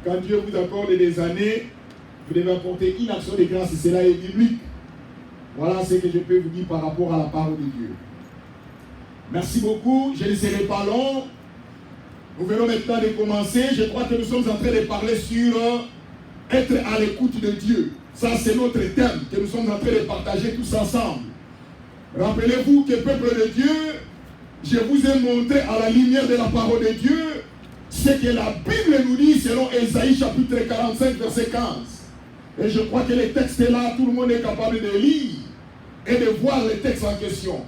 Quand Dieu vous accorde des années, vous devez apporter une action de grâce et cela est biblique. Voilà ce que je peux vous dire par rapport à la parole de Dieu. Merci beaucoup, je ne serai pas long. Nous venons maintenant de commencer. Je crois que nous sommes en train de parler sur être à l'écoute de Dieu. Ça, c'est notre thème que nous sommes en train de partager tous ensemble. Rappelez-vous que peuple de Dieu, je vous ai montré à la lumière de la parole de Dieu ce que la Bible nous dit selon Ésaïe chapitre 45 verset 15. Et je crois que les textes là, tout le monde est capable de lire et de voir les textes en question.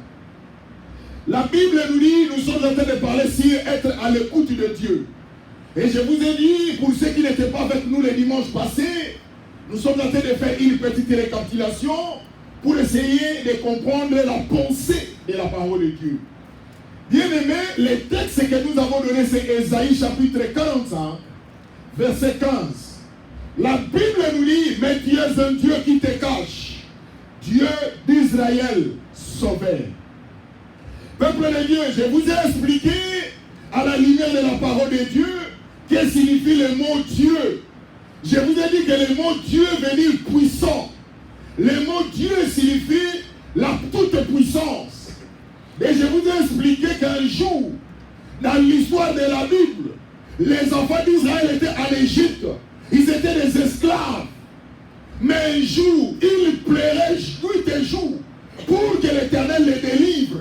La Bible nous dit, nous sommes en train de parler sur être à l'écoute de Dieu. Et je vous ai dit, pour ceux qui n'étaient pas avec nous le dimanche passé, nous sommes en train de faire une petite récapitulation pour essayer de comprendre la pensée de la parole de Dieu. Bien-aimés, les textes que nous avons donnés, c'est Ésaïe chapitre 45, verset 15. La Bible nous dit, mais tu es un Dieu qui te cache, Dieu d'Israël, sauveur. Peuple de Dieu, je vous ai expliqué à la lumière de la parole de Dieu que signifie le mot Dieu. Je vous ai dit que le mot Dieu veut dire puissant. Le mot Dieu signifie la toute puissance. Et je vous ai expliqué qu'un jour, dans l'histoire de la Bible, les enfants d'Israël étaient en Égypte. Ils étaient des esclaves. Mais un jour, ils pleuraient nuit et jour pour que l'Éternel les délivre.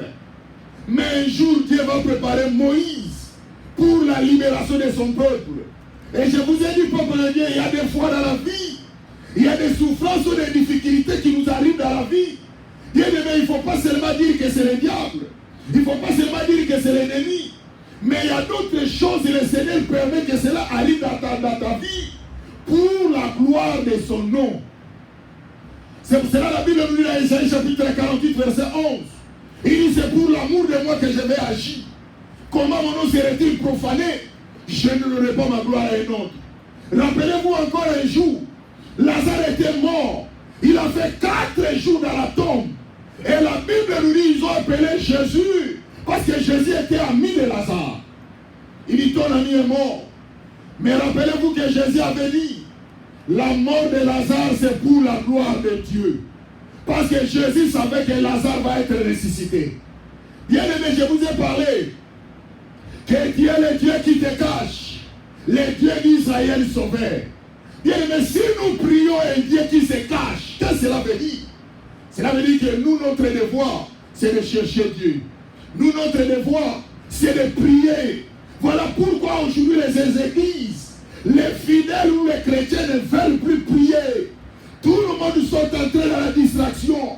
Mais un jour, Dieu va préparer Moïse pour la libération de son peuple. Et je vous ai dit, peuple de Dieu, il y a des fois dans la vie, il y a des souffrances ou des difficultés qui nous arrivent dans la vie. Bien aimé, il ne faut pas seulement dire que c'est le diable. Il ne faut pas seulement dire que c'est l'ennemi. Mais il y a d'autres choses et le Seigneur permet que cela arrive dans ta vie pour la gloire de son nom. C'est pour cela que la Bible nous dit dans Ésaïe chapitre 48, verset 11. Il dit, c'est pour l'amour de moi que je vais agir. Comment mon nom serait-il profané? Je ne donnerai pas ma gloire à un autre. Rappelez-vous encore un jour, Lazare était mort. Il a fait 4 jours dans la tombe. Et la Bible nous dit, ils ont appelé Jésus, parce que Jésus était ami de Lazare. Il dit, ton ami est mort. Mais rappelez-vous que Jésus avait dit, la mort de Lazare, c'est pour la gloire de Dieu. Parce que Jésus savait que Lazare va être ressuscité. Bien aimé, je vous ai parlé que Dieu est le Dieu qui te cache, le Dieu d'Israël sauveur. Bien aimé, si nous prions un Dieu qui se cache, qu'est-ce que cela veut dire? Cela veut dire que nous, notre devoir, c'est de chercher Dieu. Nous, notre devoir, c'est de prier. Voilà pourquoi aujourd'hui les églises, les fidèles ou les chrétiens ne veulent plus prier. Tout le monde sont entrés dans la distraction.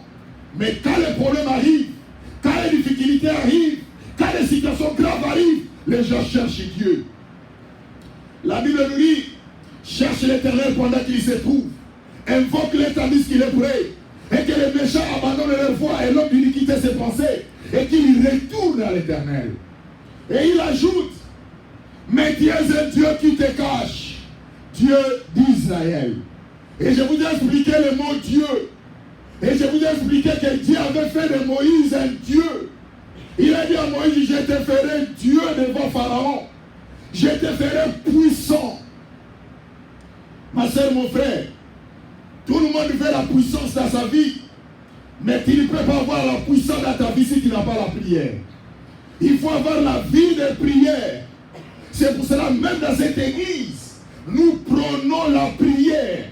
Mais quand les problèmes arrivent, quand les difficultés arrivent, quand les situations graves arrivent, les gens cherchent Dieu. La Bible nous dit, cherche l'Éternel pendant qu'il se trouve. Invoque-le tandis qu'il est prêt. Et que les méchants abandonnent leur voie et l'homme d'iniquité ses pensées. Et qu'il retourne à l'Éternel. Et il ajoute, mais tu es un Dieu qui te cache, Dieu d'Israël. Et je vous ai expliqué le mot Dieu. Et je vous ai expliqué que Dieu avait fait de Moïse un Dieu. Il a dit à Moïse, je te ferai Dieu devant Pharaon. Je te ferai puissant. Ma soeur, mon frère, tout le monde veut la puissance dans sa vie. Mais tu ne peux pas avoir la puissance dans ta vie si tu n'as pas la prière. Il faut avoir la vie de prière. C'est pour cela, même dans cette église, nous prenons la prière.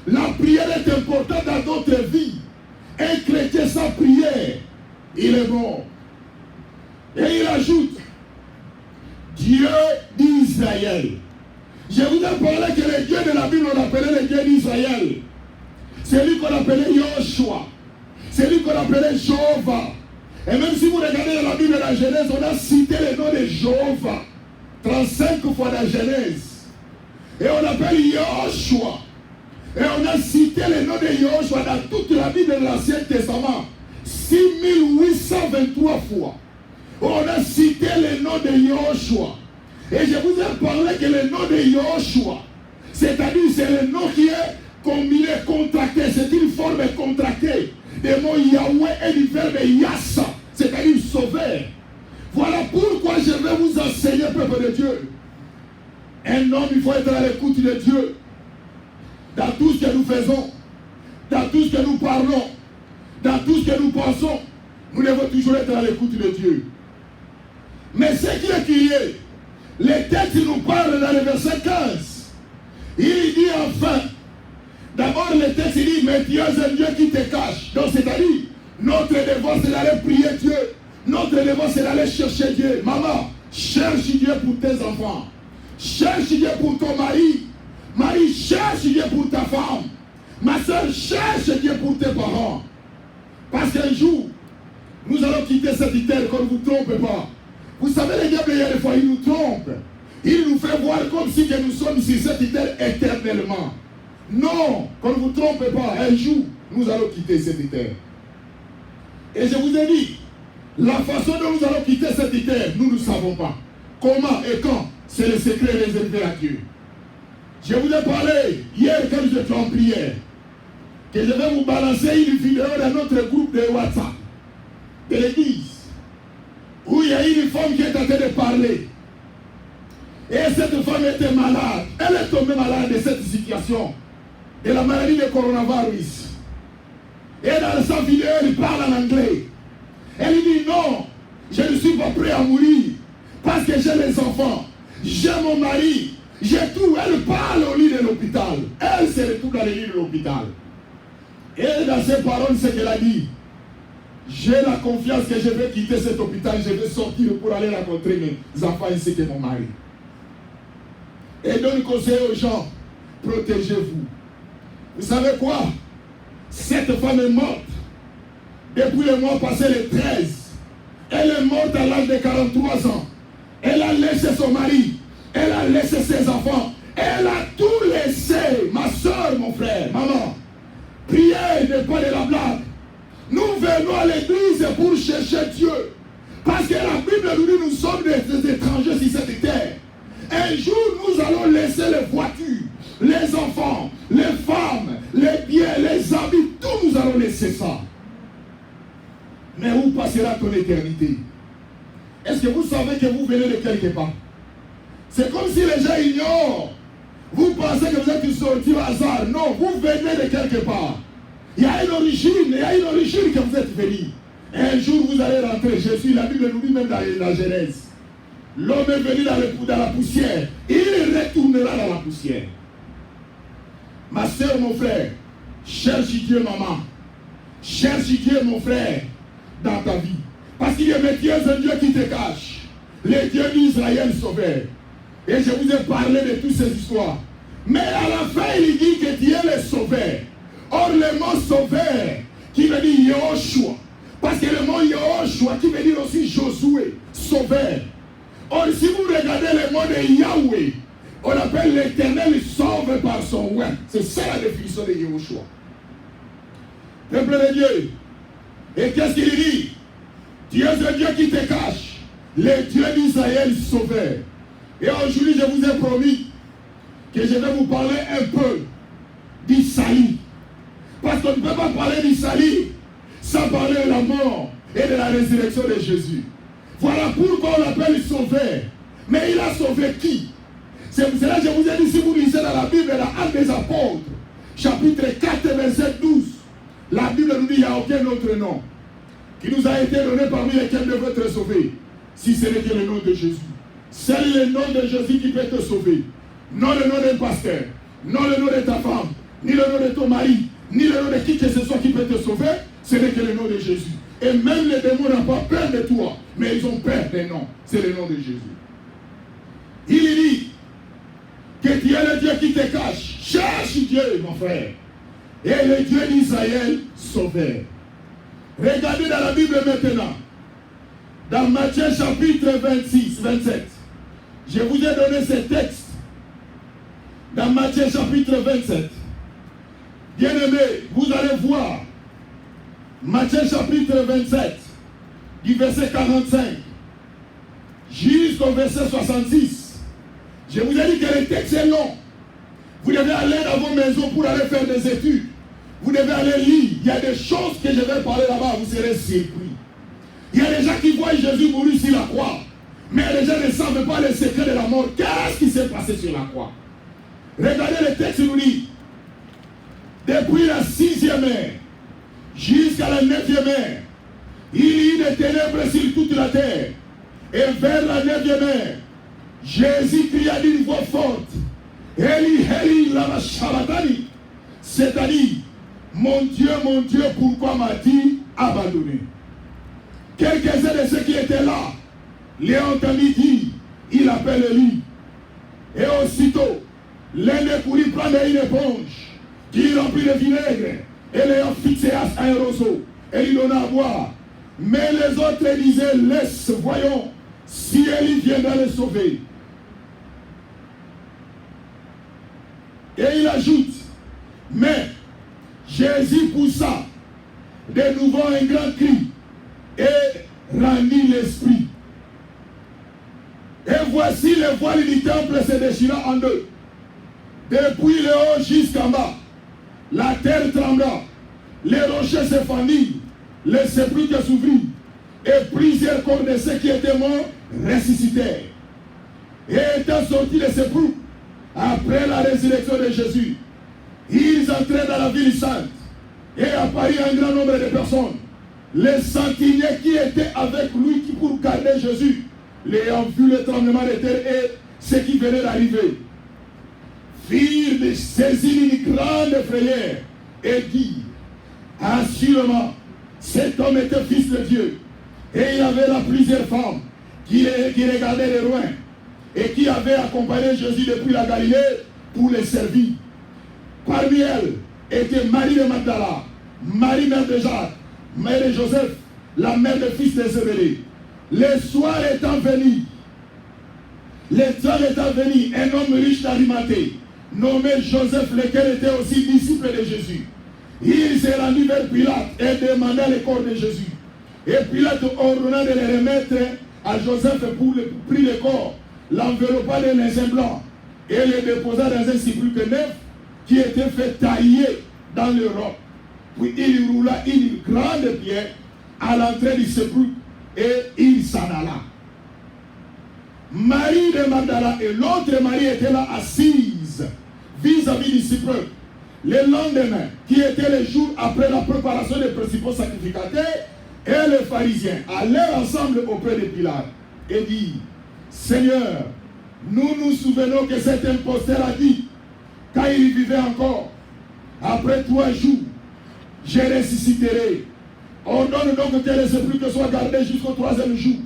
La prière est importante dans notre vie. Un chrétien sans prière, il est mort. Et il ajoute, Dieu d'Israël. Je vous ai parlé que le Dieu de la Bible, on appelait le Dieu d'Israël. C'est lui qu'on appelait Yoshua. C'est lui qu'on appelait Jéhovah. Et même si vous regardez dans la Bible de la Genèse, on a cité le nom de Jéhovah 35 fois dans la Genèse. Et on appelle Yoshua. Et on a cité le nom de Yoshua dans toute la Bible de l'Ancien Testament 6823 fois. On a cité le nom de Yoshua. Et je vous ai parlé que le nom de Yoshua, c'est-à-dire c'est le nom qui est combiné, contracté, c'est une forme contractée des mots Yahweh et du verbe Yassa, c'est-à-dire sauveur. Voilà pourquoi je vais vous enseigner, peuple de Dieu. Un homme, il faut être à l'écoute de Dieu. Dans tout ce que nous faisons, dans tout ce que nous parlons, dans tout ce que nous pensons, nous devons toujours être à l'écoute de Dieu. Mais ce qui est crié, les textes nous parlent dans le verset 15. Il dit enfin, d'abord le texte il dit, mais tu es un Dieu qui te cache. Donc c'est-à-dire, notre devoir c'est d'aller prier Dieu. Notre devoir c'est d'aller chercher Dieu. Maman, cherche Dieu pour tes enfants. Cherche Dieu pour ton mari. Marie, cherche Dieu pour ta femme. Ma soeur, cherche Dieu pour tes parents. Parce qu'un jour, nous allons quitter cette terre qu'on ne vous trompe pas. Vous savez, les diables, il y a des fois, ils nous trompent. Ils nous font voir comme si que nous sommes sur cette terre éternellement. Non, qu'on ne vous trompe pas. Un jour, nous allons quitter cette terre. Et je vous ai dit, la façon dont nous allons quitter cette terre, nous ne savons pas. Comment et quand, c'est le secret réservé à Dieu. Je vous ai parlé hier quand j'étais en prière que je vais vous balancer une vidéo dans notre groupe de WhatsApp de l'église où il y a une femme qui est en train de parler. Et cette femme était malade. Elle est tombée malade de cette situation, de la maladie de coronavirus. Et dans sa vidéo, elle parle en anglais. Elle dit non, je ne suis pas prêt à mourir parce que j'ai les enfants, j'ai mon mari, j'ai tout. Elle parle au lit de l'hôpital. Elle se retrouve dans le lit de l'hôpital. Et dans ses paroles, ce qu'elle a dit, j'ai la confiance que je vais quitter cet hôpital, je vais sortir pour aller rencontrer mes enfants ainsi que mon mari. Et donne conseil aux gens, protégez-vous. Vous savez quoi? Cette femme est morte depuis le mois passé, le 13. Elle est morte à l'âge de 43 ans. Elle a laissé son mari. Elle a laissé ses enfants. Elle a tout laissé. Ma soeur, mon frère, maman. Prière n'est pas de la blague. Nous venons à l'église pour chercher Dieu. Parce que la Bible nous dit nous sommes des étrangers sur cette terre. Un jour, nous allons laisser les voitures, les enfants, les femmes, les biens, les habits. Tout nous allons laisser ça. Mais où passera ton éternité? Est-ce que vous savez que vous venez de quelque part? C'est comme si les gens ignorent. Vous pensez que vous êtes sorti au hasard. Non, vous venez de quelque part. Il y a une origine que vous êtes venu. Et un jour vous allez rentrer. Jésus, la Bible nous dit même dans la Genèse. L'homme est venu dans la poussière. Il retournera dans la poussière. Ma soeur, mon frère, cherche Dieu, maman. Cherche Dieu, mon frère, dans ta vie. Parce qu'il y a un Dieu qui te cache. Le Dieu d'Israël sauveur. Et je vous ai parlé de toutes ces histoires. Mais à la fin, il dit que Dieu est le sauveur. Or, le mot sauveur, qui veut dire Yahushua. Parce que le mot Yahushua, qui veut dire aussi Josué, sauveur. Or, si vous regardez le mot de Yahweh, on appelle l'Éternel sauve par son oin. C'est ça la définition de Yahushua. Peuple de Dieu. Et qu'est-ce qu'il dit? Dieu est un Dieu qui te cache. Le Dieu d'Israël sauveur. Et aujourd'hui, je vous ai promis que je vais vous parler un peu du salut. Parce qu'on ne peut pas parler du salut sans parler de la mort et de la résurrection de Jésus. Voilà pourquoi on l'appelle sauveur. Mais il a sauvé qui? C'est pour cela que je vous ai dit, si vous lisez dans la Bible, dans Actes des Apôtres, chapitre 4, verset 12, la Bible nous dit qu'il n'y a aucun autre nom qui nous a été donné parmi lesquels devrait être sauvé, si ce n'est que le nom de Jésus. C'est le nom de Jésus qui peut te sauver. Non le nom d'un pasteur, non le nom de ta femme, ni le nom de ton mari, ni le nom de qui que ce soit qui peut te sauver, ce n'est que le nom de Jésus. Et même les démons n'ont pas peur de toi, mais ils ont peur des noms. C'est le nom de Jésus. Il dit que tu es le Dieu qui te cache. Cherche Dieu, mon frère. Et le Dieu d'Israël sauveur. Regardez dans la Bible maintenant. Dans Matthieu chapitre 26, 27. Je vous ai donné ce texte. Dans Matthieu chapitre 27. Bien-aimés, vous allez voir. Matthieu chapitre 27. Du verset 45. Jusqu'au verset 66. Je vous ai dit que le texte est long. Vous devez aller dans vos maisons pour aller faire des études. Vous devez aller lire. Il y a des choses que je vais parler là-bas. Vous serez surpris. Il y a des gens qui voient Jésus mourir sur la croix. Mais les gens ne savent pas le secret de la mort. Qu'est-ce qui s'est passé sur la croix? Regardez le texte, nous dit, depuis la 6e heure jusqu'à la 9e heure, il y eut des ténèbres sur toute la terre. Et vers la 9e heure, Jésus cria d'une voix forte, Eli, Eli, lama sabachthani, c'est-à-dire, mon Dieu, pourquoi m'as-tu abandonné? Quelques-uns de ceux qui étaient là, l'ont entendu dire, il appelle Élie. Et aussitôt, l'un des courus prendre une éponge, qui remplit de vinaigre, et l'ayant fixé à un roseau, et il donna à boire. Mais les autres disaient, laisse, voyons, si Élie viendra le sauver. Et il ajoute, mais Jésus poussa de nouveau un grand cri et rendit l'esprit. Et voici le voile du temple se déchira en deux. Depuis le haut jusqu'en bas, la terre trembla, les rochers se fendirent, les sépulcres s'ouvrirent, et plusieurs corps de ceux qui étaient morts ressuscitèrent. Et étant sortis des sépulcres, après la résurrection de Jésus, ils entrèrent dans la ville sainte, et apparut un grand nombre de personnes. Les sentinelles qui étaient avec lui pour garder Jésus, l'ayant vu le tremblement de terre et ce qui venait d'arriver, firent de saisir une grande frayeur et dirent, assurément, cet homme était fils de Dieu. Et il avait là plusieurs femmes qui regardaient de loin et qui avaient accompagné Jésus depuis la Galilée pour les servir. Parmi elles était Marie de Magdala, Marie mère de Jacques, mère de Joseph, la mère de fils de Zébédée. Le soir étant venu, un homme riche d'Arimathée, nommé Joseph, lequel était aussi disciple de Jésus. Il s'est rendu vers Pilate et demanda le corps de Jésus. Et Pilate ordonna de le remettre à Joseph pour prit le corps, l'enveloppa d'un linceul blanc et le déposa dans un sépulcre neuf qui était fait tailler dans le roc. Puis il roula une grande pierre à l'entrée du sépulcre et il s'en alla. Marie de Magdala et l'autre Marie étaient là assises vis-à-vis du sépulcre. Le lendemain, qui était le jour après la préparation des principaux sacrificateurs, et les pharisiens allèrent ensemble auprès de Pilate et dirent, Seigneur, nous nous souvenons que cet imposteur a dit, quand il vivait encore, après 3 jours, je ressusciterai. Ordonne donc que le sépulcre soit gardé jusqu'au 3e jour,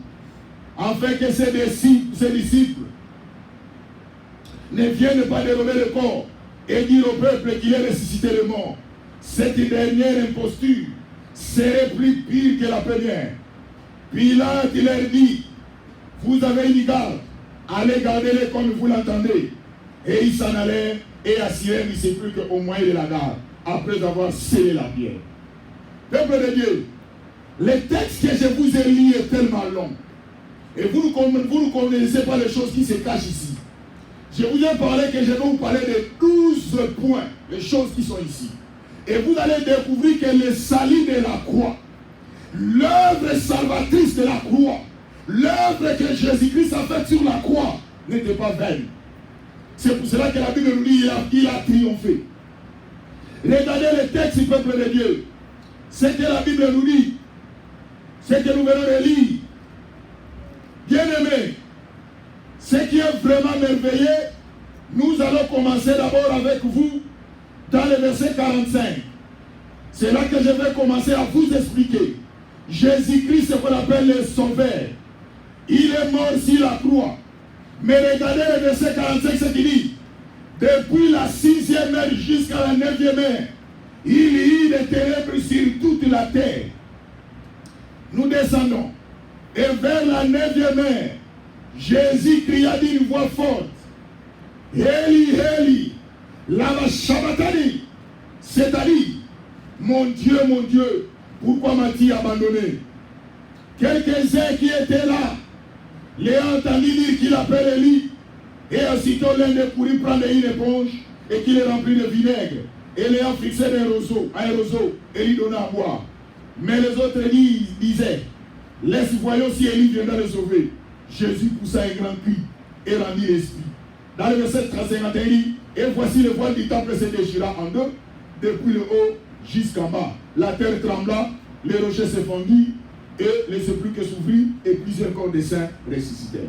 afin que ses disciples ne viennent pas dérober le corps et dire au peuple qu'il est ressuscité le mort. Cette dernière imposture serait plus pire que la première. Pilate leur dit, vous avez une garde, allez garder-les comme vous l'entendez. Et ils s'en allaient et assirèrent du sépulcre au moyen de la garde, après avoir scellé la pierre. Peuple de Dieu, le texte que je vous ai lu est tellement long. Et vous ne connaissez pas les choses qui se cachent ici. Je vous ai parlé que je vais vous parler de 12 points, les choses qui sont ici. Et vous allez découvrir que le salut de la croix, l'œuvre salvatrice de la croix, l'œuvre que Jésus-Christ a faite sur la croix n'était pas vaine. C'est pour cela que la Bible nous dit qu'il a triomphé. Regardez le texte du peuple de Dieu. Ce que la Bible nous dit, ce que nous venons de lire. Bien-aimés, ce qui est vraiment merveilleux, nous allons commencer d'abord avec vous dans le verset 45. C'est là que je vais commencer à vous expliquer. Jésus-Christ, ce qu'on appelle le Sauveur. Il est mort sur la croix. Mais regardez le verset 45, ce qu'il dit. Depuis la 6e heure jusqu'à la 9e heure, il y eut des ténèbres sur toute la terre. Nous descendons. Et vers la 9e heure, Jésus cria d'une voix forte, Eli, Eli, lama sabachthani, c'est-à-dire, mon Dieu, pourquoi m'as-tu abandonné? Quelques-uns qui étaient là, l'ayant entendu dire qu'il appelle Élie, et aussitôt l'un des courus prendre une éponge et qu'il est rempli de vinaigre, et l'ayant fixé à un roseau, et lui donna à boire. Mais les autres disaient, laisse, voyons si Élie viendra le sauver. Jésus poussa un grand cri et rendit l'esprit. Dans le verset 31, il dit, et voici le voile du temple se déchira en deux, depuis le haut jusqu'en bas. La terre trembla, les rochers se fondirent, et les sépulcres s'ouvrirent, et plusieurs corps des saints ressuscitèrent.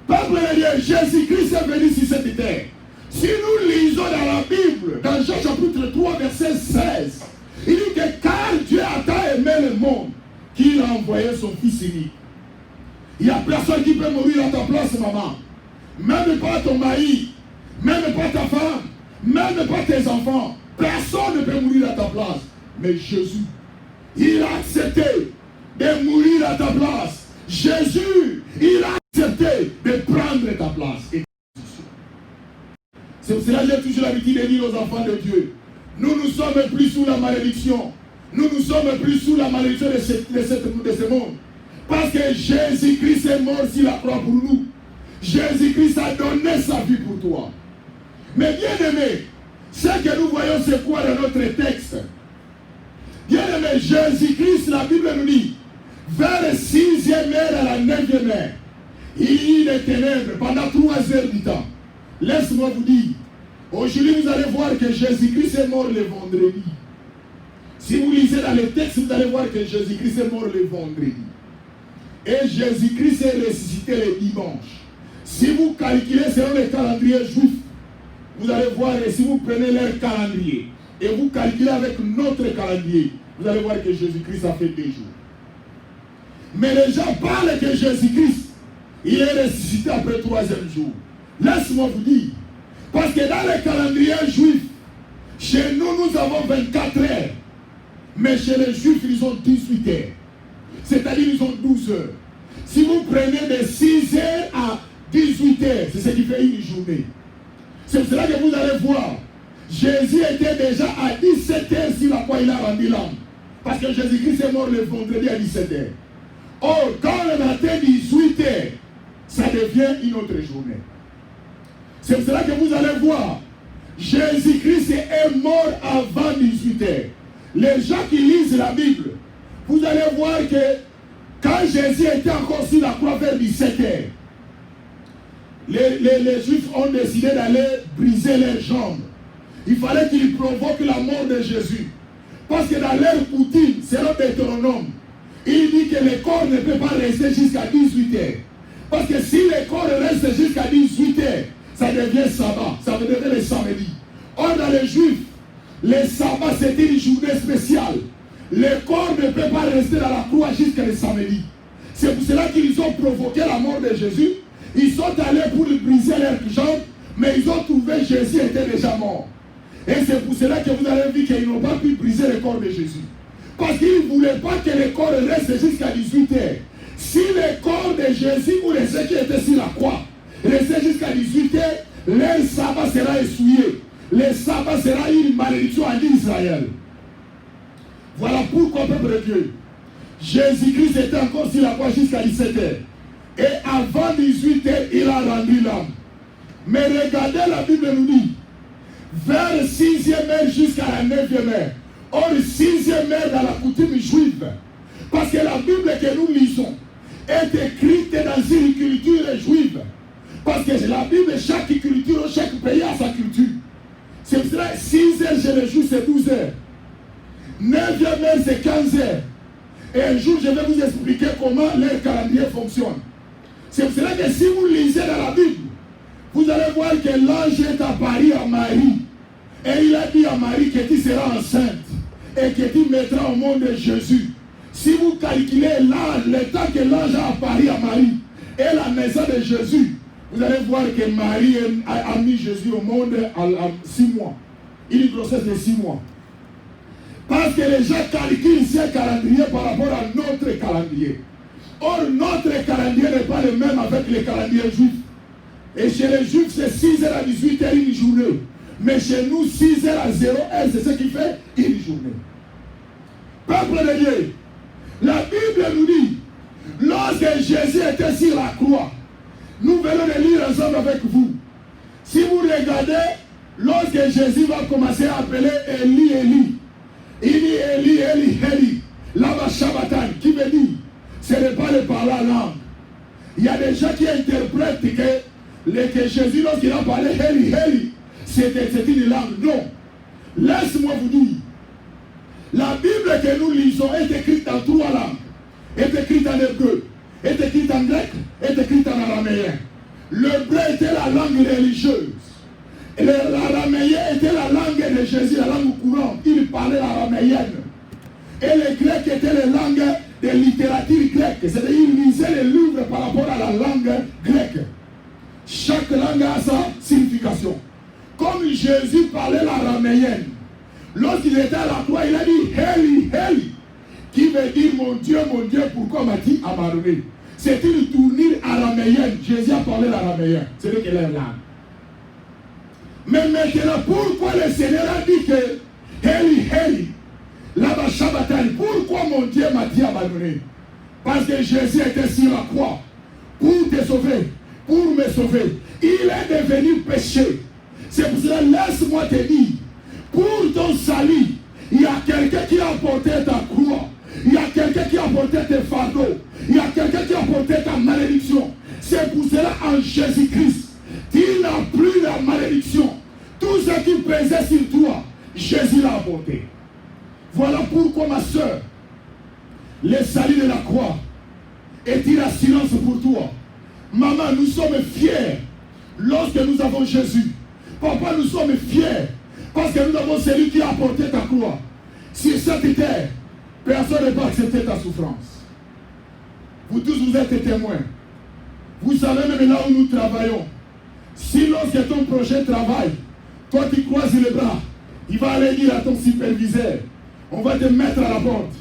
Peuple de Dieu, Jésus-Christ est venu sur cette terre. Si nous lisons dans la Bible, dans Jean chapitre 3, verset 16, il dit que car Dieu a tant aimé le monde, qu'il a envoyé son Fils unique. Il n'y a personne qui peut mourir à ta place, maman. Même pas ton mari, même pas ta femme, même pas tes enfants. Personne ne peut mourir à ta place. Mais Jésus, il a accepté de mourir à ta place. Jésus, il a accepté de prendre ta place. C'est pour cela que j'ai toujours l'habitude de dire aux enfants de Dieu, nous ne sommes plus sous la malédiction. Nous ne sommes plus sous la malédiction de ce monde. Parce que Jésus-Christ est mort sur la croix pour nous. Jésus-Christ a donné sa vie pour toi. Mais bien aimé, ce que nous voyons, c'est quoi dans notre texte? Bien aimé, Jésus-Christ, la Bible nous dit, vers le 6e heure à la 9e heure, il y eut des ténèbres pendant 3 heures du temps. Laisse-moi vous dire, aujourd'hui vous allez voir que Jésus-Christ est mort le vendredi. Si vous lisez dans les textes, vous allez voir que Jésus-Christ est mort le vendredi. Et Jésus-Christ est ressuscité le dimanche. Si vous calculez selon le calendrier juif, vous allez voir, et si vous prenez leur calendrier, et vous calculez avec notre calendrier, vous allez voir que Jésus-Christ a fait 2 jours. Mais les gens parlent que Jésus-Christ, il est ressuscité après le 3e jour. Laisse-moi vous dire, parce que dans le calendrier juif, chez nous, nous avons 24 heures. Mais chez les Juifs, ils ont 18 heures. C'est-à-dire, ils ont 12 heures. Si vous prenez de 6 heures à 18 heures, c'est ce qui fait une journée. C'est pour cela que vous allez voir, Jésus était déjà à 17 heures sur la croix, il a rendu l'âme. Parce que Jésus-Christ est mort le vendredi à 17 heures. Or, quand le matin 18 heures, ça devient une autre journée. C'est pour cela que vous allez voir, Jésus-Christ est mort avant 18 heures. Les gens qui lisent la Bible, vous allez voir que quand Jésus était encore sur la croix vers 17 heures, les Juifs ont décidé d'aller briser leurs jambes. Il fallait qu'ils provoquent la mort de Jésus. Parce que dans leur coutume, selon Deutéronome, il dit que le corps ne peut pas rester jusqu'à 18 heures. Parce que si le corps reste jusqu'à 18 heures, ça devient sabbat, ça veut dire le samedi. Or, dans les Juifs, le sabbat, c'était une journée spéciale. Le corps ne peut pas rester dans la croix jusqu'à le samedi. C'est pour cela qu'ils ont provoqué la mort de Jésus. Ils sont allés pour briser leurs jambes, mais ils ont trouvé Jésus était déjà mort. Et c'est pour cela que vous avez vu qu'ils n'ont pas pu briser le corps de Jésus. Parce qu'ils ne voulaient pas que le corps reste jusqu'à 18 heures. Si le corps de Jésus ou de ceux qui étaient sur la croix restait jusqu'à 18 heures, leur sabbat sera essuyé. Le sabbat sera une malédiction en Israël. Voilà pourquoi, peuple de Dieu, Jésus-Christ était encore sur la croix jusqu'à 17 heures. Et avant 18 heures, il a rendu l'âme. Mais regardez, la Bible nous dit, vers le 6e heure jusqu'à la 9e heure. Or, le 6e heure dans la coutume juive, parce que la Bible que nous lisons est écrite dans une culture juive. Parce que la Bible, chaque culture, chaque pays a sa culture. C'est pour cela 6 heures chez les Juifs, c'est 12 heures. 9e heure, c'est 15 heures. Et un jour, je vais vous expliquer comment leur calendrier fonctionne. C'est pour cela que si vous lisez dans la Bible, vous allez voir que l'ange est apparu à Marie. Et il a dit à Marie que tu seras enceinte et que tu mettras au monde Jésus. Si vous calculez le temps que l'ange a apparu à Marie et la naissance de Jésus, vous allez voir que Marie a mis Jésus au monde à 6 mois. Une grossesse de 6 mois. Parce que les gens calculent ce calendrier par rapport à notre calendrier. Or, notre calendrier n'est pas le même avec le calendrier juif. Et chez les Juifs, c'est 6h à 18h une journée. Mais chez nous, 6h à 0h, c'est ce qui fait une journée. Peuple de Dieu, la Bible nous dit, lorsque Jésus était sur la croix, nous venons de lire ensemble avec vous. Si vous regardez, lorsque Jésus va commencer à appeler Eli, Eli, il dit Eli, Eli, Eli, Lama Shabbatan, qui veut dire, ce n'est pas le parler en langue. Il y a des gens qui interprètent que Jésus, lorsqu'il a parlé Heli, Heli, c'est une langue. Non. Laisse-moi vous dire. La Bible que nous lisons est écrite en 3 langues. Est écrite en hébreu, est écrite en grec, est écrite en araméen. L'hébreu était la langue religieuse. L'araméen était la langue de Jésus, la langue courante. Il parlait l'araméenne. Et le grec était la langue de littérature grecque. C'est-à-dire qu'il lisait les livres par rapport à la langue grecque. Chaque langue a sa signification. Comme Jésus parlait l'araméenne, lorsqu'il était à la croix, il a dit Heli, Heli, qui veut dire mon Dieu, pourquoi m'as-tu abandonné? C'est une tournure araméenne. Jésus a parlé l'araméen. C'est lui qui est la langue. Mais maintenant, pourquoi le Seigneur a dit que Heli, Heli, là-bas, Shabbatai, pourquoi mon Dieu m'a-t-il abandonné? Parce que Jésus était sur la croix pour te sauver, pour me sauver. Il est devenu péché. C'est pour cela, laisse-moi te dire, pour ton salut, il y a quelqu'un qui a porté ta croix. Il y a quelqu'un qui a porté tes fardeaux. Il y a quelqu'un qui a porté ta malédiction. C'est pour cela, en Jésus-Christ, tu n'as plus la malédiction. Tout ce qui pesait sur toi, Jésus l'a apporté. Voilà pourquoi, ma soeur, le salut de la croix est une assurance pour toi. Maman, nous sommes fiers lorsque nous avons Jésus. Papa, nous sommes fiers parce que nous avons celui qui a apporté ta croix. Sur cette terre, personne ne peut accepter ta souffrance. Vous tous, vous êtes témoins. Vous savez même là où nous travaillons. Si lorsque ton projet travaille, toi tu croises les bras, il va aller dire à ton superviseur, on va te mettre à la porte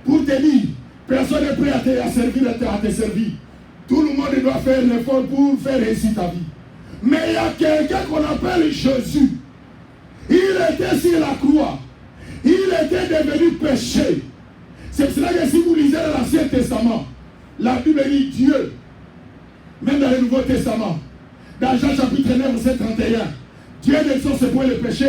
pour te dire, personne n'est prêt à te servir. Tout le monde doit faire l'effort pour faire réussir ta vie. Mais il y a quelqu'un qu'on appelle Jésus. Il était sur la croix. Il était devenu péché. C'est pour cela que si vous lisez l'Ancien Testament, la Bible dit Dieu, même dans le Nouveau Testament, dans Jean chapitre 9, verset 31, Dieu n'exauce point le péché.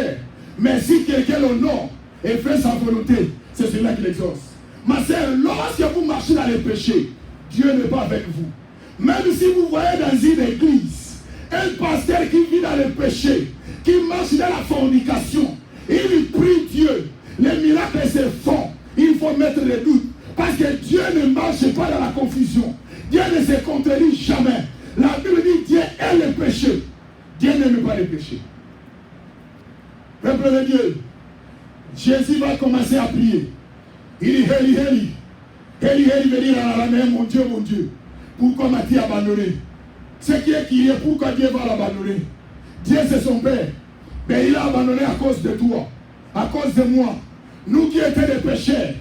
Mais si quelqu'un l'honore et fait sa volonté, c'est celui-là qui l'exauce. Ma sœur, lorsque vous marchez dans le péché, Dieu n'est pas avec vous. Même si vous voyez dans une église, un pasteur qui vit dans le péché, qui marche dans la fornication, il prie Dieu, les miracles se font. Il faut mettre les doutes. Parce que Dieu ne marche pas dans la confusion. Dieu ne se contredit jamais. La Bible dit Dieu est le péché. Dieu n'aime pas le péché. Peuple de Dieu, Jésus va commencer à prier. Il dit Heli, Heli. Heli, Heli veut dire en araméen, mon Dieu, pourquoi m'as-tu abandonné? Ce qui est crié, pourquoi Dieu va l'abandonner? Dieu c'est son Père. Mais il a abandonné à cause de toi, à cause de moi. Nous qui étions des pécheurs,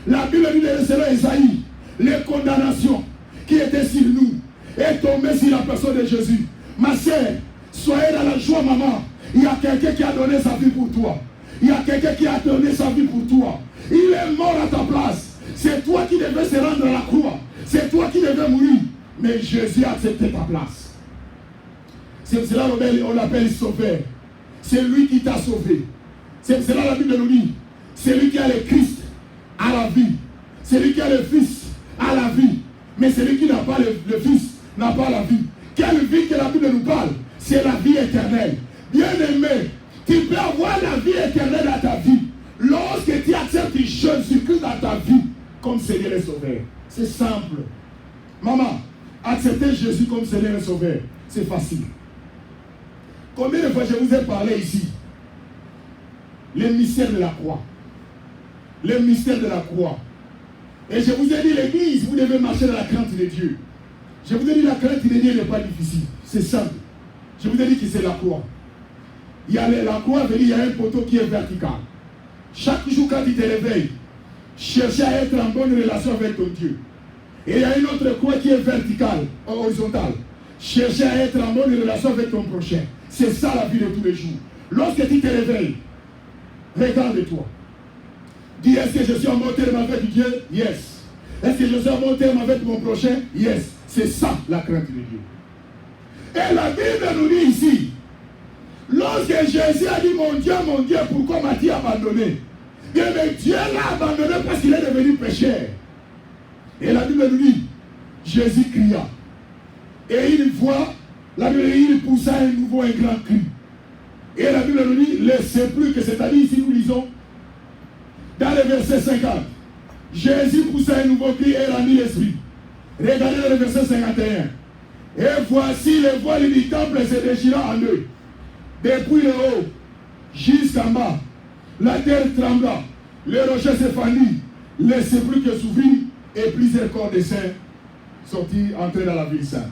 la Bible dit selon Isaïe, les condamnations qui étaient sur nous est tombée sur la personne de Jésus. Ma sœur, soyez dans la joie, maman. Il y a quelqu'un qui a donné sa vie pour toi. Il y a quelqu'un qui a donné sa vie pour toi. Il est mort à ta place. C'est toi qui devais se rendre à la croix. C'est toi qui devais mourir. Mais Jésus a accepté ta place. C'est pour cela qu'on l'appelle sauveur. C'est lui qui t'a sauvé. C'est pour cela la Bible nous dit, c'est lui qui a le Christ à la vie. C'est lui qui a le Fils à la vie. Mais celui qui n'a pas le Fils n'a pas la vie. Quelle vie que la Bible nous parle? C'est la vie éternelle. Bien-aimé, tu peux avoir la vie éternelle dans ta vie lorsque tu acceptes Jésus-Christ dans ta vie comme Seigneur et Sauveur. C'est simple. Maman, accepter Jésus comme Seigneur et Sauveur, c'est facile. Combien de fois je vous ai parlé ici? Le mystère de la croix. Le mystère de la croix. Et je vous ai dit, l'église, vous devez marcher dans la crainte de Dieu. Je vous ai dit, la crainte de Dieu n'est pas difficile. C'est simple. Je vous ai dit que c'est la croix. Il y a la croix, il y a un poteau qui est vertical. Chaque jour, quand tu te réveilles, cherche à être en bonne relation avec ton Dieu. Et il y a une autre croix qui est verticale, horizontale. Chercher à être en bonne relation avec ton prochain. C'est ça la vie de tous les jours. Lorsque tu te réveilles, regarde-toi. Dis, est-ce que je suis en bon terme avec Dieu? Yes. Est-ce que je suis en bon terme avec mon prochain? Yes. C'est ça la crainte de Dieu. Et la Bible nous dit ici, lorsque Jésus a dit, mon Dieu, pourquoi m'as-tu abandonné? Bien, mais Dieu l'a abandonné parce qu'il est devenu pécheur. Et la Bible nous dit, Jésus cria. Et il voit, la Bible dit, il poussa un nouveau, un grand cri. Et la Bible nous dit, le sépulcre, c'est-à-dire ici nous lisons, dans le verset 50, Jésus poussa un nouveau cri et rendit l'esprit. Regardez dans le verset 51. Et voici le voile du temple se déchirant en deux. Depuis le haut jusqu'en bas, la terre trembla, le rocher se fendit, le sépulcre s'ouvrit et plusieurs corps de saints sortirent, entrés dans la ville sainte.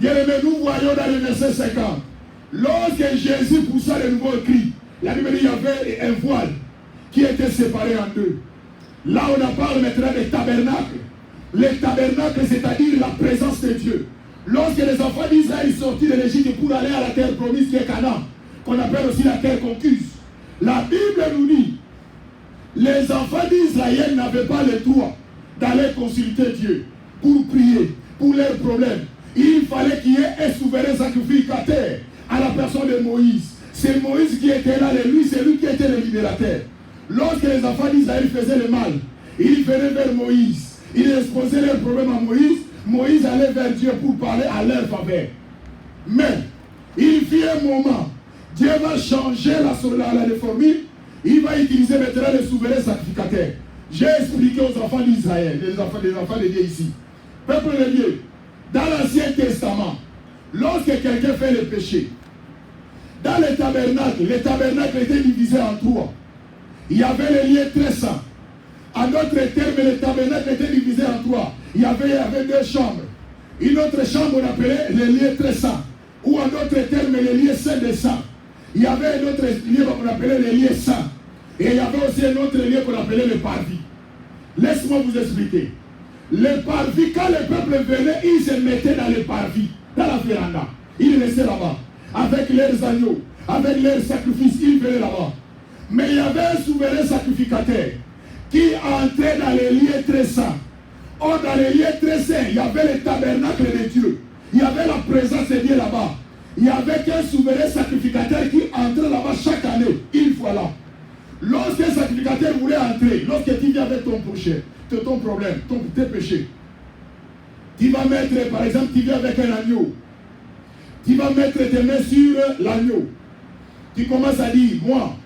Bien-aimés, nous voyons dans le verset 50, lorsque Jésus poussa le nouveau cri, la Bible dit qu'il y avait un voile qui était séparé en deux. Là, on en parle maintenant des tabernacles. Les tabernacles, c'est-à-dire la présence de Dieu. Lorsque les enfants d'Israël sortirent de l'Égypte pour aller à la terre promise qui est Canaan, qu'on appelle aussi la terre conquise, la Bible nous dit, les enfants d'Israël n'avaient pas le droit d'aller consulter Dieu pour prier, pour leurs problèmes. Il fallait qu'il y ait un souverain sacrificateur à la personne de Moïse. C'est Moïse qui était là, et lui, c'est lui qui était le libérateur. Lorsque les enfants d'Israël faisaient le mal, ils venaient vers Moïse. Ils exposaient leurs problèmes à Moïse. Moïse allait vers Dieu pour parler à leur faveur. Mais, il fit un moment, Dieu va changer la formule. Il va utiliser maintenant le souverain sacrificateur. J'ai expliqué aux enfants d'Israël, les enfants de Dieu ici. Peuple de Dieu, dans l'Ancien Testament, lorsque quelqu'un fait le péché, dans les tabernacles étaient divisés en trois. Il y avait les lieux très saints. En d'autres termes, les tabernacles étaient divisés en trois. Il y avait deux chambres. Une autre chambre, on appelait les lieux très saints. Ou en d'autres termes, les lieux saints des saints. Il y avait un autre lieu qu'on appelait les lieux saints. Et il y avait aussi un autre lieu qu'on appelait le parvis. Laisse-moi vous expliquer. Le parvis, quand le peuple venait, ils se mettaient dans le parvis, dans la véranda. Ils restaient là-bas, avec leurs agneaux, avec leurs sacrifices, ils venaient là-bas. Mais il y avait un souverain sacrificateur qui entrait dans les lieux très saints. Or, dans les lieux très saints, il y avait le tabernacle de Dieu. Il y avait la présence de Dieu là-bas. Il y avait qu'un souverain sacrificateur qui entrait là-bas chaque année, une fois là. Lorsqu'un sacrificateur voulait entrer, lorsque tu viens avec ton péché, ton problème, tes péchés, tu vas mettre, par exemple, tu viens avec un agneau. Tu vas mettre tes mains sur l'agneau. Tu commences à dire, moi,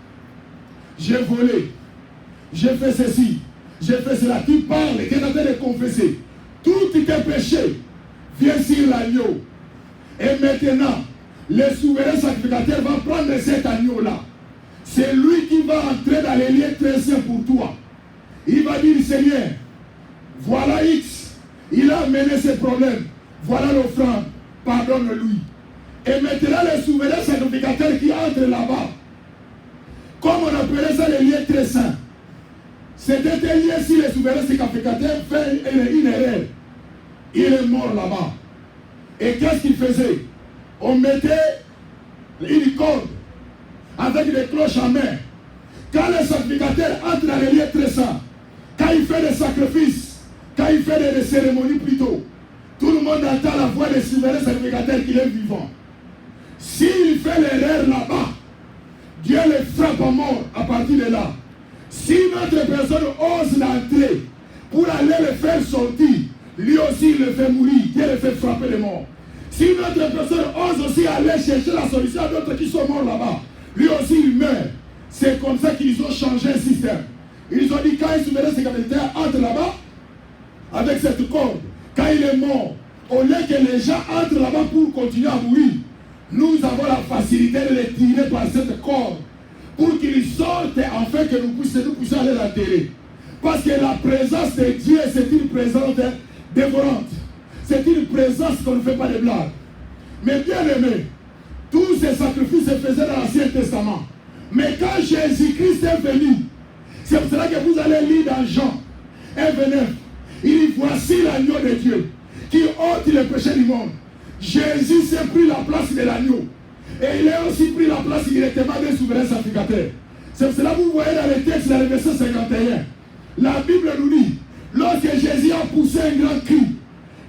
j'ai volé, j'ai fait ceci, j'ai fait cela. Tu parles, tu es en train de confesser. Tous tes péchés viennent sur l'agneau. Et maintenant, le souverain sacrificateur va prendre cet agneau-là. C'est lui qui va entrer dans les lieux très saints pour toi. Il va dire, Seigneur, voilà X, il a amené ses problèmes. Voilà l'offrande, pardonne-lui. Et maintenant, le souverain sacrificateur qui entre là-bas, comme on appelait ça les lieux très saints, c'était un lieu si le souverain sacrificateur fait une erreur. Il est mort là-bas. Et qu'est-ce qu'il faisait? On mettait une corde avec des cloches en main. Quand le sacrificateur entre dans les lieux très saints, quand il fait des sacrifices, quand il fait des cérémonies plutôt, tout le monde entend la voix des souverains sacrificateurs qu'il est vivant. S'il fait l'erreur là-bas, Dieu le frappe à mort à partir de là. Si notre personne ose l'entrer pour aller le faire sortir, lui aussi il le fait mourir, Dieu le fait frapper de mort. Si notre personne ose aussi aller chercher la solution à d'autres qui sont morts là-bas, lui aussi il meurt. C'est comme ça qu'ils ont changé le système. Ils ont dit quand un souverain sacrificateur entre là-bas, avec cette corde, quand il est mort, au lieu que les gens entrent là-bas pour continuer à mourir, nous avons la facilité de les tirer par cette corde pour qu'ils sortent afin que nous puissions aller l'enterrer. Parce que la présence de Dieu, c'est une présence dévorante. C'est une présence qu'on ne fait pas de blagues. Mais bien aimé, tous ces sacrifices se faisaient dans l'Ancien Testament. Mais quand Jésus-Christ est venu, c'est pour cela que vous allez lire dans Jean 1:29. Il dit, voici l'agneau de Dieu qui ôte le péché du monde. Jésus s'est pris la place de l'agneau. Et il a aussi pris la place directement des souverains sacrificateurs. C'est pour cela que vous voyez dans le texte, dans le verset 51. La Bible nous dit, lorsque Jésus a poussé un grand cri,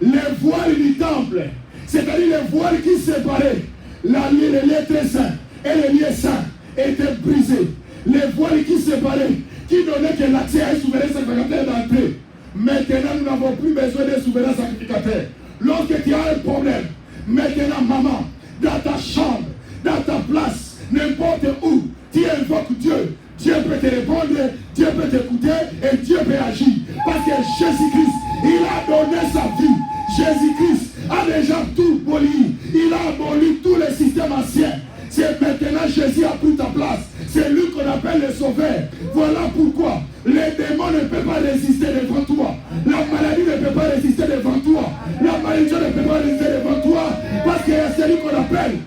les voiles du temple, c'est-à-dire les voiles qui séparaient les lieux très saints et les lieux saints, étaient brisés. Les voiles qui séparaient, qui donnaient que l'accès à un souverain sacrificateur d'entrée. Maintenant, nous n'avons plus besoin d'un souverain sacrificateur. Lorsque tu as un problème, maintenant, maman, dans ta chambre, dans ta place, n'importe où, tu invoques Dieu. Dieu peut te répondre, Dieu peut t'écouter et Dieu peut agir. Parce que Jésus-Christ, il a donné sa vie. Jésus-Christ a déjà tout aboli. Il a aboli tous les systèmes anciens. C'est maintenant Jésus a pris ta place. C'est lui qu'on appelle le sauveur. Voilà pourquoi les démons ne peuvent pas résister devant toi. La maladie ne peut pas résister devant toi. La malédiction ne peut pas résister devant toi. Parce que c'est lui qu'on appelle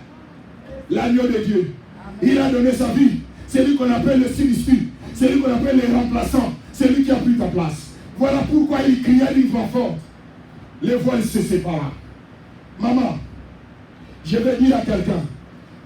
l'agneau de Dieu. Il a donné sa vie. C'est lui qu'on appelle le Saint-Esprit. C'est lui qu'on appelle le remplaçant. C'est lui qui a pris ta place. Voilà pourquoi il cria d'une voix forte. Les voiles se séparent. Maman, je vais dire à quelqu'un,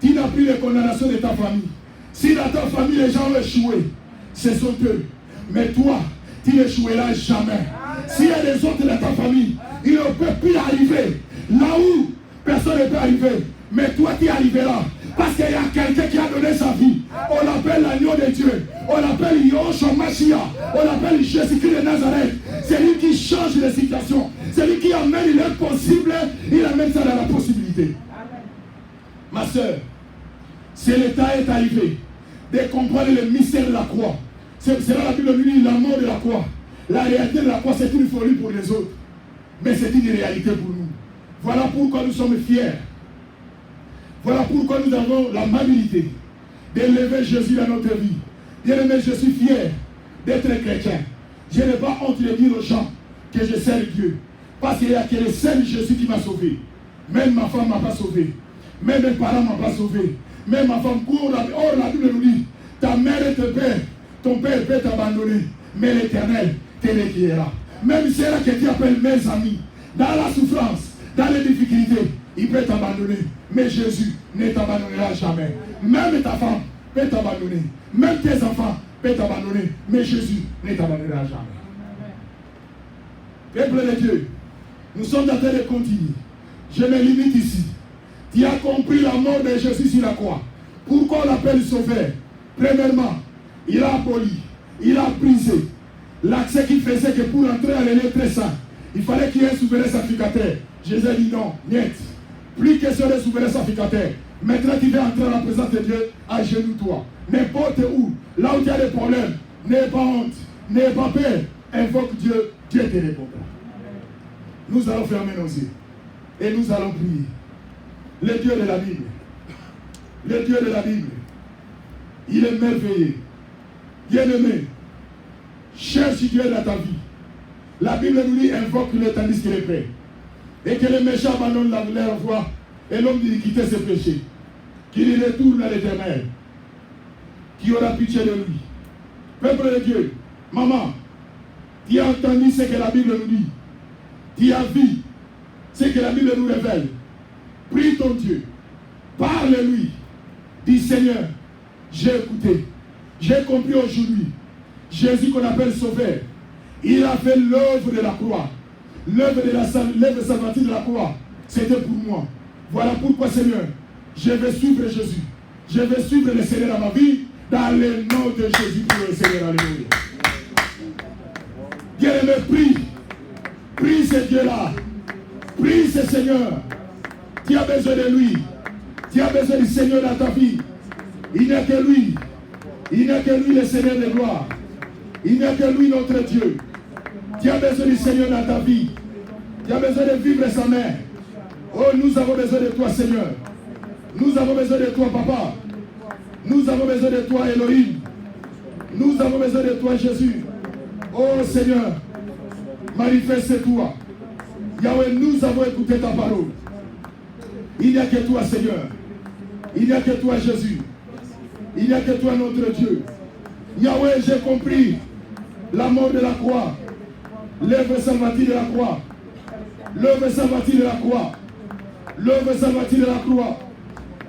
tu n'as plus les condamnations de ta famille. Si dans ta famille les gens ont échoué, ce sont eux. Mais toi, tu n'échoueras jamais. S'il y a des autres dans ta famille, ils ne peuvent plus arriver. Là où personne ne peut arriver. Mais toi, tu arriveras. Parce qu'il y a quelqu'un qui a donné sa vie. On l'appelle l'agneau de Dieu. On l'appelle Yahushua Mashiach. On l'appelle Jésus-Christ de Nazareth. C'est lui qui change les situations. C'est lui qui amène l'impossible. Il amène ça dans la possibilité. Amen. Ma soeur, c'est le temps est arrivé de comprendre le mystère de la croix. C'est là la Bible nous dit la mort de la croix. La réalité de la croix, c'est une folie pour les autres. Mais c'est une réalité pour nous. Voilà pourquoi nous sommes fiers. Voilà pourquoi nous avons l'amabilité d'élever Jésus dans notre vie. Bien-aimé, je suis fier d'être chrétien. Je n'ai pas honte de dire aux gens que je sers Dieu. Parce qu'il y a que le seul Jésus qui m'a sauvé. Même ma femme ne m'a pas sauvé. Même mes parents ne m'ont pas sauvé. Même ma femme court. Or, la Bible nous dit, ta mère et ton père peut t'abandonner. Mais l'Éternel te recueillera. Même ceux-là que tu appelles mes amis, dans la souffrance, dans les difficultés, il peut t'abandonner. Mais Jésus ne t'abandonnera jamais. Même ta femme peut t'abandonner. Même tes enfants peuvent t'abandonner. Mais Jésus ne t'abandonnera jamais. Peuple de Dieu, nous sommes en train de continuer. Je me limite ici. Tu as compris la mort de Jésus sur la croix. Pourquoi on l'appelle sauveur? Premièrement, il a aboli, il a brisé l'accès qui faisait que pour entrer à l'élément très saint, il fallait qu'il y ait un souverain sacrificateur. Jésus a dit non, niet. Plus question de souverain sacrificateur. Maintenant tu veux entrer à la présence de Dieu, agenouille-toi. N'importe où, là où tu as des problèmes, n'aie pas honte, n'aie pas peur. Invoque Dieu, Dieu te répondra. Nous allons fermer nos yeux et nous allons prier. Le Dieu de la Bible, le Dieu de la Bible, il est merveilleux. Bien-aimé, cherche Dieu dans ta vie. La Bible nous dit invoque-le tandis qu'il est prêt. Et que les méchants abandonnent leur voie et l'homme dit quitter ses péchés. Qu'il retourne à l'Éternel, qui aura pitié de lui. Peuple de Dieu, maman, tu as entendu ce que la Bible nous dit. Tu as vu ce que la Bible nous révèle. Prie ton Dieu, parle-lui. Dis Seigneur, j'ai écouté, j'ai compris aujourd'hui. Jésus qu'on appelle sauveur, il a fait l'œuvre de la croix. L'œuvre salvatrice de la croix, c'était pour moi. Voilà pourquoi, Seigneur, je vais suivre Jésus. Je vais suivre le Seigneur dans ma vie, dans le nom de Jésus pour le Seigneur. Alléluia. Bien-aimé, prie. Prie ce Dieu-là. Prie ce Seigneur. Tu as besoin de lui. Tu as besoin du Seigneur dans ta vie. Il n'y a que lui. Il n'y a que lui le Seigneur de gloire. Il n'y a que lui notre Dieu. Tu as besoin du Seigneur dans ta vie. Tu as besoin de vivre sa main. Oh, nous avons besoin de toi, Seigneur. Nous avons besoin de toi, Papa. Nous avons besoin de toi, Elohim. Nous avons besoin de toi, Jésus. Oh, Seigneur, manifeste-toi. Yahweh, nous avons écouté ta parole. Il n'y a que toi, Seigneur. Il n'y a que toi, Jésus. Il n'y a que toi, notre Dieu. Yahweh, j'ai compris la mort de la croix. L'œuvre salvatrice de la croix. L'œuvre salvatrice de la croix. L'œuvre salvatrice de la croix.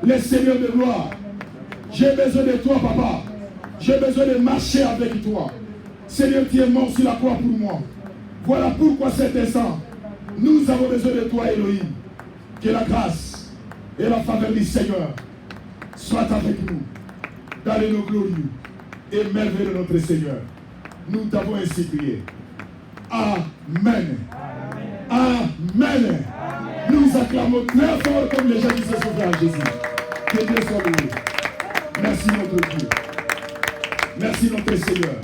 Le Seigneur de gloire. J'ai besoin de toi, Papa. J'ai besoin de marcher avec toi. Seigneur, tu es mort sur la croix pour moi. Voilà pourquoi cet instant, nous avons besoin de toi, Elohim. Que la grâce et la faveur du Seigneur soient avec nous dans les noms glorieux et merveilleux de notre Seigneur. Nous t'avons ainsi prié. Amen. Amen. Amen. Nous acclamons très fort comme les gens qui se sont fait à Jésus. Que Dieu soit loué. Merci notre Dieu. Merci notre Seigneur.